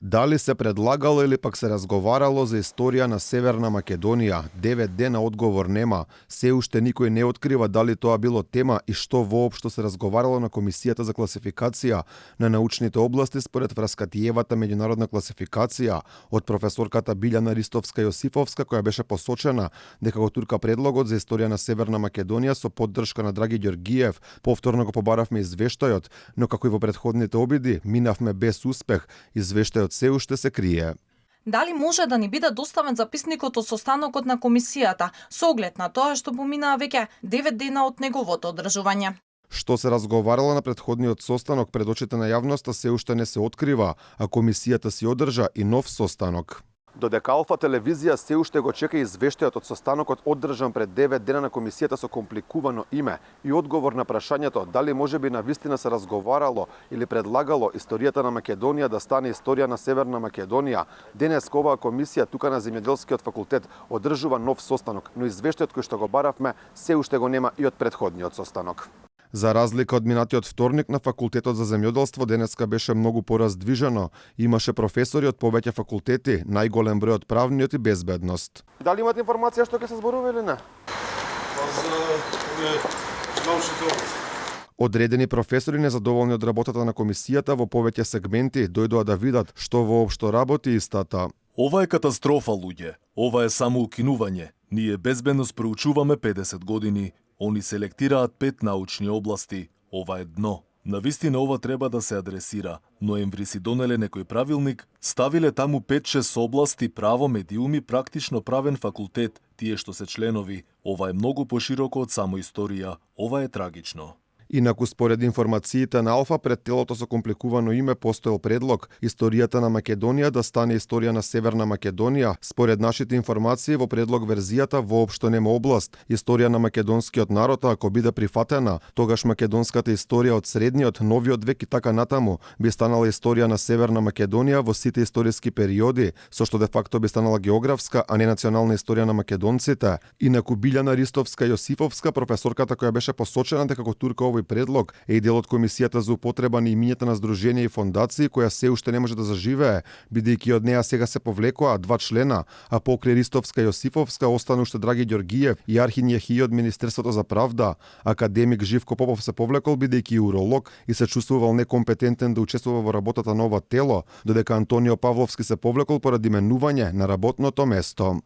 Дали се предлагало или пак се разговарало за историја на Северна Македонија? 9 дена одговор нема. Се уште никој не открива дали тоа било тема и што воопшто се разговарало на Комисијата за класификација на научните области според Враскатиевата меѓународна класификација од професорката Билјана Ристовска-Јосифовска, која беше посочена дека го турка предлогот за историја на Северна Македонија со поддршка на Драги Ѓоргиев. Повторно го побаравме извештајот, но како и во претходните обиди, минавме без успех. Извештајот се уште се крие. Дали може да ни биде доставен записникот од состанокот на комисијата, со оглед на тоа што поминаа веќе 9 дена од неговото одржување? Што се разговарало на претходниот состанок пред очите на јавноста се уште не се открива, а комисијата си одржа и нов состанок. Додека Алфа телевизија се уште го чека извештајот од состанокот одржан пред 9 дена на комисијата со компликувано име и одговор на прашањето дали можеби навистина се разговарало или предлагало историјата на Македонија да стане историја на Северна Македонија, денеска оваа комисија тука на Земјоделскиот факултет одржува нов состанок, но извештајот кој што го баравме се уште го нема и од претходниот состанок. За разлика од минатиот вторник на факултетот за земјоделство, денеска беше многу пораздвижено. Имаше професори од повеќе факултети, најголем број од правниот и безбедност. Дали имате информација што ќе се зборува или не? Одредени професори незадоволни од работата на комисијата во повеќе сегменти дојдоа да видат што воопшто работи истата. Ова е катастрофа, луѓе. Ова е само укинување. Ние безбедност проучуваме 50 години. Они селектираат 5 научни области. Ова е дно. Навистина ова треба да се адресира. Ноември си донеле некој правилник, ставиле таму 5-6 области, право, медиуми, практично правен факултет, тие што се членови. Ова е многу пошироко од само историја. Ова е трагично. Инаку според информациите на Алфа, пред телото со компликувано име постоел предлог историјата на Македонија да стане историја на Северна Македонија. Според нашите информации во предлог верзијата воопшто нема област историја на македонскиот народ, а ако биде прифатена, тогаш македонската историја од средниот, новиот век и така натаму би станала историја на Северна Македонија во сите историски периоди, со што де факто би станала географска, а не национална историја на македонците. Инаку Билјана Ристовска-Јосифовска, професорката која беше посочена дека го турка овој предлог е и дел од комисијата за употреба на имињата на здруженија и фондации, која се уште не може да заживее, бидејќи од неа сега се повлекоа 2 члена, а покрај Ристовска-Јосифовска остана уште Драги Ѓоргиев и Архин Јахи од Министерството за правда. Академик Живко Попов се повлекол бидејќи уролог и се чувствувал некомпетентен да учествува во работата на ова тело, додека Антонио Павловски се повлекол поради менување на работното место.